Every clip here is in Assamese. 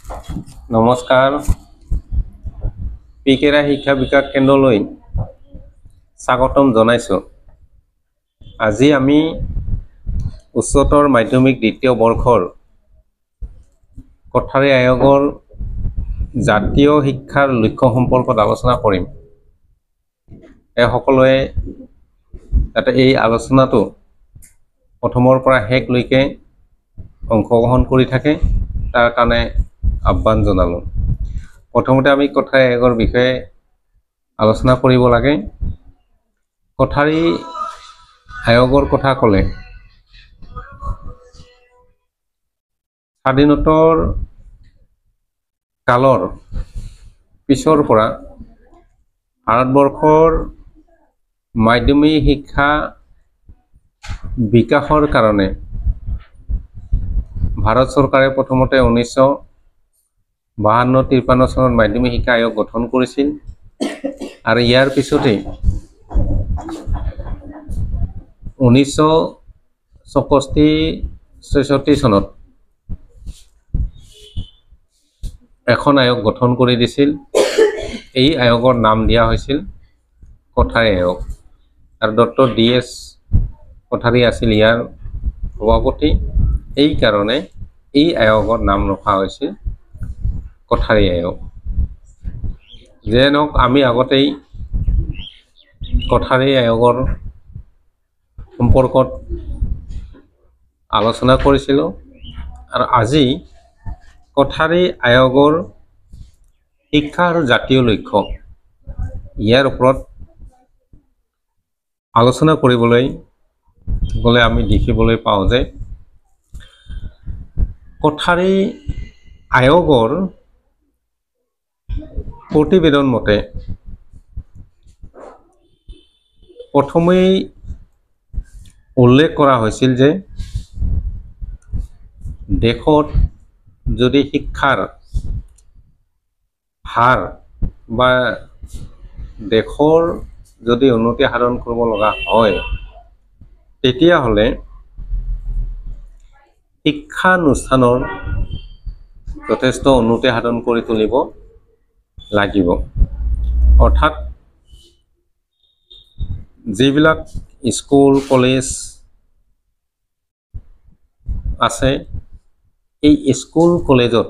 নমস্কাৰ পিকেৰা শিক্ষা বিকাশ কেন্দ্ৰলৈ স্বাগতম জনাইছোঁ। আজি আমি উচ্চতৰ মাধ্যমিক দ্বিতীয় বৰ্ষৰ কোঠাৰী আয়োগৰ জাতীয় শিক্ষাৰ লক্ষ্য সম্পৰ্কত আলোচনা কৰিম। সকলোৱে যাতে এই আলোচনাটো প্ৰথমৰ পৰা শেষলৈকে অংশগ্ৰহণ কৰি থাকে তাৰ কাৰণে আহ্বান জনালোঁ। প্ৰথমতে আমি কোঠাৰী আয়োগৰ বিষয়ে আলোচনা কৰিব লাগে। কোঠাৰী আয়োগৰ কথা ক'লে স্বাধীনোত্তৰ কালৰ পিছৰ পৰা ভাৰতবৰ্ষৰ মাধ্যমিক শিক্ষা বিকাশৰ কাৰণে ভাৰত চৰকাৰে প্ৰথমতে 1952-53 চনত মাধ্যমিক শিক্ষা আয়োগ গঠন কৰিছিল আৰু ইয়াৰ পিছতে 1964-66 চনত এখন আয়োগ গঠন কৰি দিছিল। এই আয়োগৰ নাম দিয়া হৈছিল কোঠাৰী আয়োগ আৰু ডক্টৰ D.S. কোঠাৰী আছিল ইয়াৰ সভাপতি। এই কাৰণে এই আয়োগৰ নাম ৰখা হৈছিল কোঠাৰী আয়োগ। যেন আমি আগতেই কোঠাৰী আয়োগৰ সম্পৰ্কত আলোচনা কৰিছিলোঁ আৰু আজি কোঠাৰী আয়োগৰ শিক্ষা আৰু জাতীয় লক্ষ্য ইয়াৰ ওপৰত আলোচনা কৰিবলৈ গ'লে আমি দেখিবলৈ পাওঁ যে কোঠাৰী আয়োগৰ প্ৰতিবেদন মতে প্ৰথমেই উল্লেখ কৰা হৈছিল যে দেশত যদি শিক্ষাৰ হাৰ বা দেশৰ যদি উন্নতি সাধন কৰিব লগা হয় তেতিয়াহ'লে শিক্ষানুষ্ঠানৰ যথেষ্ট উন্নতি সাধন কৰি তুলিব লাগিব। অৰ্থাৎ যিবিলাক স্কুল কলেজ আছে এই স্কুল কলেজত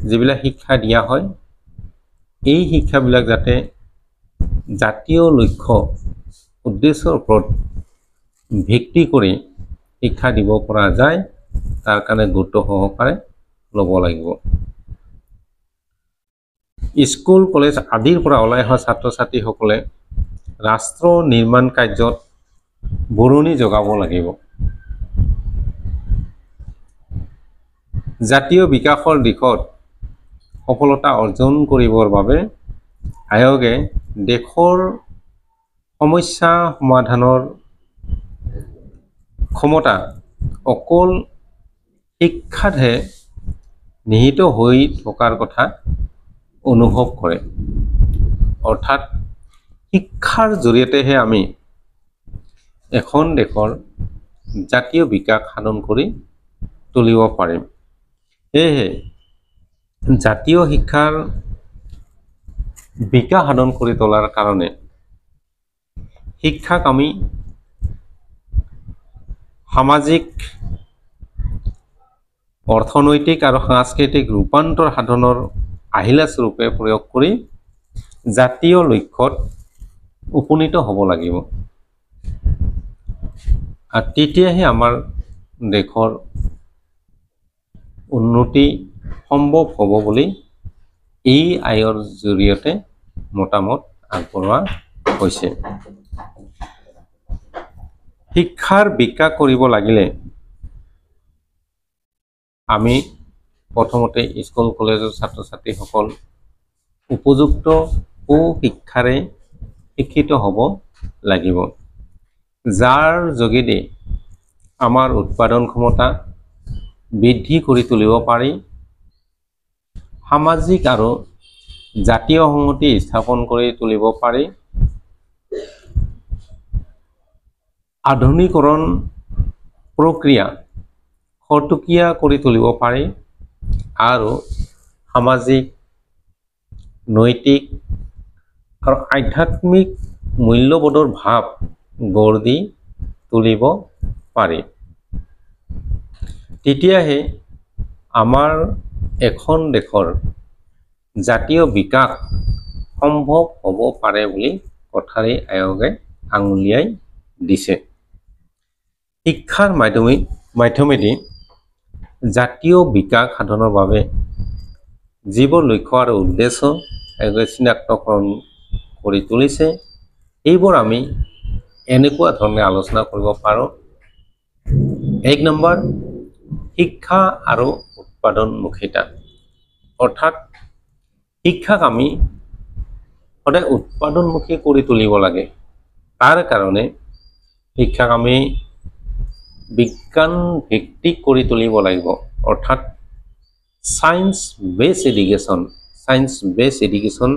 যিবিলাক শিক্ষা দিয়া হয় এই শিক্ষাবিলাক যাতে জাতীয় লক্ষ্য উদ্দেশ্যৰ ওপৰত ভিত্তি কৰি শিক্ষা দিব পৰা যায় তাৰ কাৰণে গুৰুত্ব সহকাৰে ল'ব লাগিব। স্কুল কলেজ আদিৰ পৰা ওলাই অহা ছাত্ৰ ছাত্ৰীসকলে ৰাষ্ট্ৰ নিৰ্মাণ কাৰ্যত বৰঙণি যোগাব লাগিব। জাতীয় বিকাশৰ দিশত সফলতা অৰ্জন কৰিবৰ বাবে আয়োগে দেশৰ সমস্যা সমাধানৰ ক্ষমতা অকল শিক্ষাতহে নিহিত হৈ থকাৰ কথা অনুভৱ কৰে। অৰ্থাৎ শিক্ষাৰ জৰিয়তেহে আমি এখন দেশৰ জাতীয় বিকাশ সাধন কৰি তুলিব পাৰিম। সেয়েহে জাতীয় শিক্ষাৰ বিকাশ সাধন কৰি তোলাৰ কাৰণে শিক্ষাক আমি সামাজিক অৰ্থনৈতিক আৰু সাংস্কৃতিক ৰূপান্তৰ সাধনৰ আহিলা স্বৰূপে প্ৰয়োগ কৰি জাতীয় লক্ষ্যত উপনীত হ'ব লাগিব আৰু তেতিয়াহে আমাৰ দেশৰ উন্নতি সম্ভৱ হ'ব বুলি এই আয়োগৰ জৰিয়তে মতামত আগবঢ়োৱা হৈছে। শিক্ষাৰ বিকাশ কৰিব লাগিলে আমি প্ৰথমতে স্কুল কলেজৰ ছাত্ৰ ছাত্ৰীসকল উপযুক্ত সুশিক্ষাৰে শিক্ষিত হ'ব লাগিব, যাৰ যোগেদি আমাৰ উৎপাদন ক্ষমতা বৃদ্ধি কৰি তুলিব পাৰি, সামাজিক আৰু জাতীয় সংহতি স্থাপন কৰি তুলিব পাৰি, আধুনিকৰণ প্ৰক্ৰিয়া খৰতকীয়া কৰি তুলিব পাৰি আৰু সামাজিক নৈতিক আৰু আধ্যাত্মিক মূল্যবোধৰ ভাৱ গঢ় দি তুলিব পাৰি। তেতিয়াহে আমাৰ এখন দেশৰ জাতীয় বিকাশ সম্ভৱ হ'ব পাৰে বুলি কোঠাৰী আয়োগে আঙুলিয়াই দিছে। শিক্ষাৰ মাধ্যমেদি জাতীয় বিকাশ সাধনৰ বাবে যিবোৰ লক্ষ্য আৰু উদ্দেশ্য আয়োগে চিনাক্তকৰণ কৰি তুলিছে, এইবোৰ আমি এনেকুৱা ধৰণে আলোচনা কৰিব পাৰোঁ। 1 নম্বৰ, শিক্ষা আৰু উৎপাদনমুখিতা। অৰ্থাৎ শিক্ষাক আমি সদায় উৎপাদনমুখী কৰি তুলিব লাগে। তাৰ কাৰণে শিক্ষাক আমি বিজ্ঞান ভিত্তিক কৰি তুলিব লাগিব। অৰ্থাৎ সায়েন্স বেস এডুকেশ্যন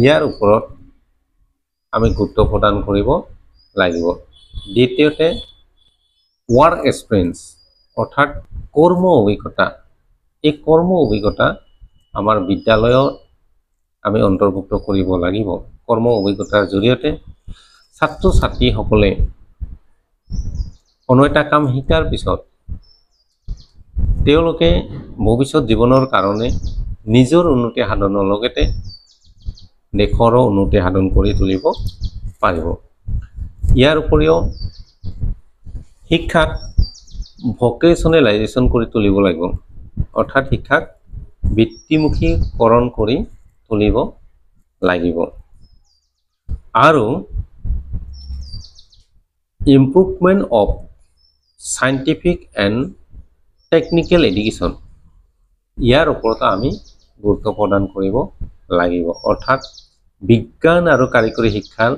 ইয়াৰ ওপৰত আমি গুৰুত্ব প্ৰদান কৰিব লাগিব। দ্বিতীয়তে ওয়াৰ্ক এক্সপিৰিয়েন্স অৰ্থাৎ কৰ্ম অভিজ্ঞতা। এই কৰ্ম অভিজ্ঞতা আমাৰ বিদ্যালয়ত আমি অন্তৰ্ভুক্ত কৰিব লাগিব। কৰ্ম অভিজ্ঞতাৰ জৰিয়তে ছাত্ৰ ছাত্ৰীসকলে কোনো এটা কাম শিকাৰ পিছত তেওঁলোকে ভৱিষ্যত জীৱনৰ কাৰণে নিজৰ উন্নতি সাধনৰ লগতে দেশৰো উন্নতি সাধন কৰি তুলিব পাৰিব। ইয়াৰ উপৰিও শিক্ষাক ভকেচনেলাইজেশ্যন কৰি তুলিব লাগিব। অৰ্থাৎ শিক্ষাক বৃত্তিমুখীকৰণ কৰি তুলিব লাগিব। আৰু improvement of scientific and technical education ইয়াৰ ওপৰতো আমি গুৰুত্ব প্ৰদান কৰিব লাগিব। অৰ্থাৎ বিজ্ঞান আৰু কাৰিকৰী শিক্ষাৰ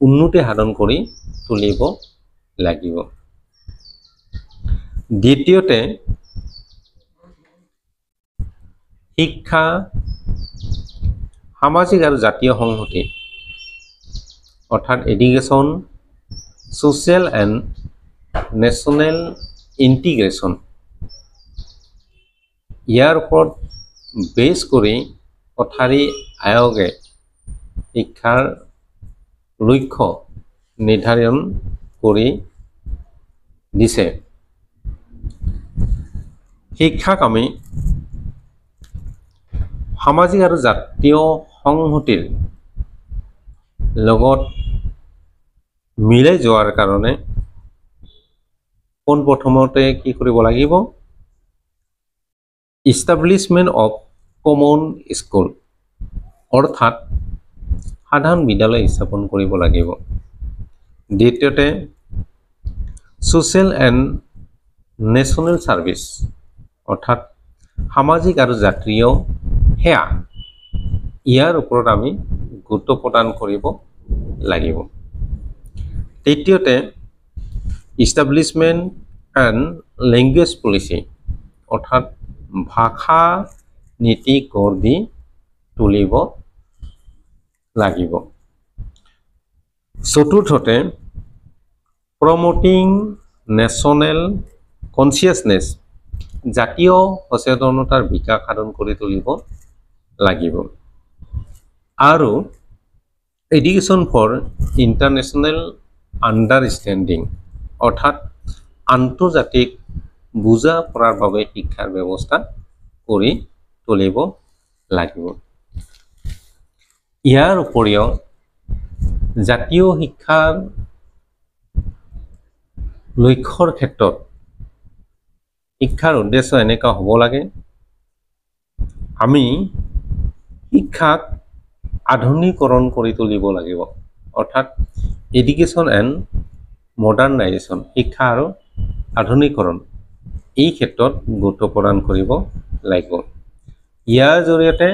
উন্নতি সাধন কৰি তুলিব লাগিব। দ্বিতীয়তে শিক্ষা সামাজিক আৰু জাতীয় সংহতি অৰ্থাৎ education social and national integration ইয়াৰ ওপৰত বেছ কৰি কোঠাৰী আয়োগে শিক্ষাৰ লক্ষ্য নিৰ্ধাৰণ কৰি দিছে। শিক্ষাক আমি সামাজিক আৰু জাতীয় সংহতিৰ লগত মিলাই যোৱাৰ কাৰণে পোনপ্ৰথমতে কি কৰিব লাগিব? ইষ্টাব্লিছমেণ্ট অফ কমন স্কুল অৰ্থাৎ সাধাৰণ বিদ্যালয় স্থাপন কৰিব লাগিব। দ্বিতীয়তে সোশ্যাল এণ্ড নেশ্যনেল সাৰ্ভিস অৰ্থাৎ সামাজিক আৰু জাতীয় সেৱা ইয়াৰ ওপৰত আমি গুৰুত্ব প্ৰদান কৰিব লাগিব। তৃতীয়তে ইষ্টাব্লিছমেণ্ট এণ্ড লেংগুৱেজ পলিচি অৰ্থাৎ ভাষা নীতি গঢ় দি তুলিব লাগিব। চতুৰ্থতে প্ৰমোটিং নেশ্যনেল কনচিয়াছনেছ জাতীয় সচেতনতাৰ বিকাশ সাধন কৰি তুলিব লাগিব। আৰু এডুকেশ্যন ফৰ ইণ্টাৰনেশ্যনেল আণ্ডাৰষ্টেণ্ডিং অৰ্থাৎ আন্তৰ্জাতিক বুজা পৰাৰ বাবে শিক্ষাৰ ব্যৱস্থা কৰি তুলিব লাগিব। ইয়াৰ উপৰিও জাতীয় শিক্ষাৰ লক্ষ্যৰ ক্ষেত্ৰত শিক্ষাৰ উদ্দেশ্য এনেকুৱা হ'ব লাগে, আমি শিক্ষাক আধুনিকৰণ কৰি তুলিব লাগিব। অৰ্থাৎ এডুকেশ্যন এণ্ড মডাৰ্ণাইজেশ্যন শিক্ষা আৰু আধুনিকৰণ এই ক্ষেত্ৰত গুৰুত্ব প্ৰদান কৰিব লাগিব। ইয়াৰ জৰিয়তে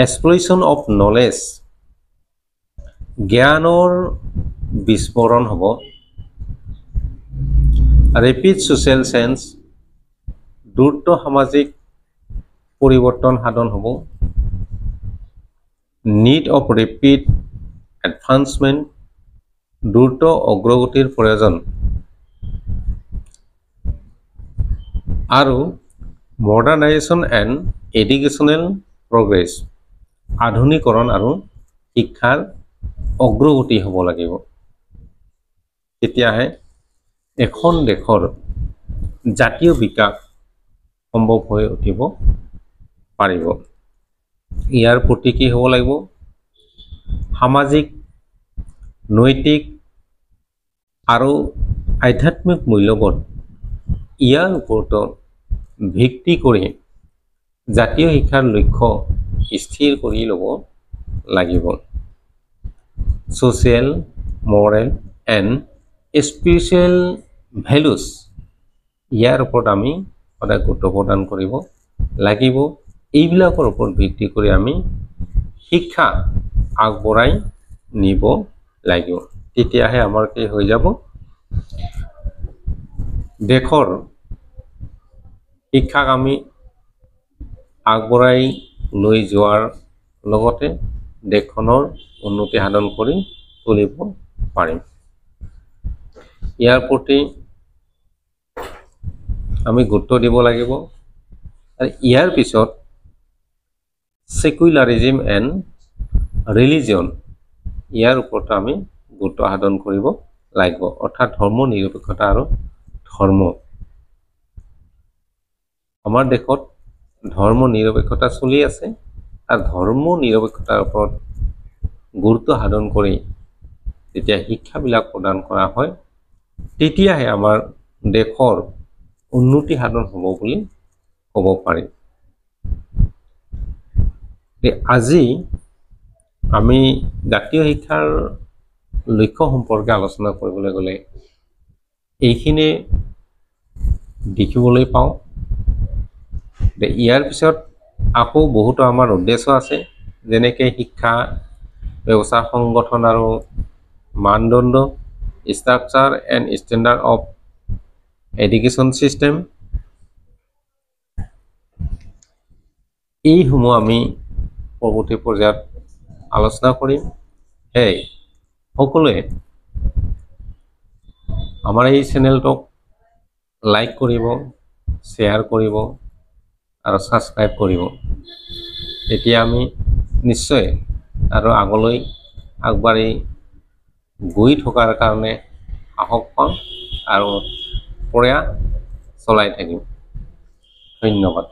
এক্সপ্লইশ্যন অফ নলেজ জ্ঞানৰ বিস্ফোৰণ হ'ব। ৰেপিড ছ'চিয়েল চেঞ্জ দ্ৰুত সামাজিক পৰিৱৰ্তন সাধন হ'ব। নিড অফ ৰেপিড এডভান্সমেণ্ট দ্ৰুত অগ্ৰগতিৰ প্ৰয়োজন। আৰু মডাৰ্ণাইজেশ্যন এণ্ড এডুকেশ্যনেল প্ৰগ্ৰেছ, আধুনিকৰণ আৰু শিক্ষাৰ অগ্ৰগতি হ'ব লাগিব। তেতিয়াহে এখন দেশৰ জাতীয় বিকাশ সম্ভৱ হৈ উঠিব পাৰিব। ইয়াৰ প্ৰতি কি হ'ব লাগিব? সামাজিক, নৈতিক আৰু আধ্যাত্মিক মূল্যবোধ ইয়াৰ ওপৰত ভিত্তি কৰি জাতীয় শিক্ষাৰ লক্ষ্য স্থিৰ কৰি ল'ব লাগিব। Social, moral and spiritual values ইয়াৰ ওপৰত আমি সদায় গুৰুত্ব প্ৰদান কৰিব লাগিব। এইবিলাকৰ ওপৰত ভিত্তি কৰি আমি শিক্ষা আগবঢ়াই নিব লাগিব। তেতিয়াহে আমাৰ কি হৈ যাব? দেশৰ শিক্ষাক আমি আগবঢ়াই লৈ যোৱাৰ লগতে দেশখনৰ উন্নতি সাধন কৰি তুলিব পাৰিম। ইয়াৰ প্ৰতি আমি গুৰুত্ব দিব লাগিব। আৰু ইয়াৰ পিছত সেকুলাৰিজম এণ্ড ৰিলিজিয়ন ইয়াৰ ওপৰত আমি গুৰুত্ব সাধন কৰিব লাগিব। অৰ্থাৎ ধৰ্ম নিৰপেক্ষতা আৰু ধৰ্ম। আমাৰ দেশত ধৰ্ম নিৰপেক্ষতা চলি আছে, আৰু ধৰ্ম নিৰপেক্ষতাৰ ওপৰত গুৰুত্ব সাধন কৰি যেতিয়া শিক্ষাবিলাক প্ৰদান কৰা হয়, তেতিয়াহে আমাৰ দেশৰ উন্নতি সাধন হ'ব বুলি ক'ব পাৰি। আজি আমি জাতীয় শিক্ষাৰ লক্ষ্য সম্পৰ্কে আলোচনা কৰিবলৈ গ'লে এইখিনি দেখিবলৈ পাওঁ। ইয়াৰ পিছত আকৌ বহুতো আমাৰ উদ্দেশ্য আছে, যেনেকৈ শিক্ষা ব্যৱস্থা সংগঠন আৰু মানদণ্ড, structure and standard of education system. এইসমূহ আমি পৰৱৰ্তী পৰ্যায়ত আলোচনা কৰিম। সেয়ে সকলোৱে আমাৰ এই চেনেলটোক লাইক কৰিব, শ্বেয়াৰ কৰিব আৰু ছাবস্ক্ৰাইব কৰিব। তেতিয়া আমি নিশ্চয় আৰু আগলৈ আগবাঢ়ি গৈ থকাৰ কাৰণে সাহস পাম আৰু প্ৰয়াস চলাই থাকিম। ধন্যবাদ।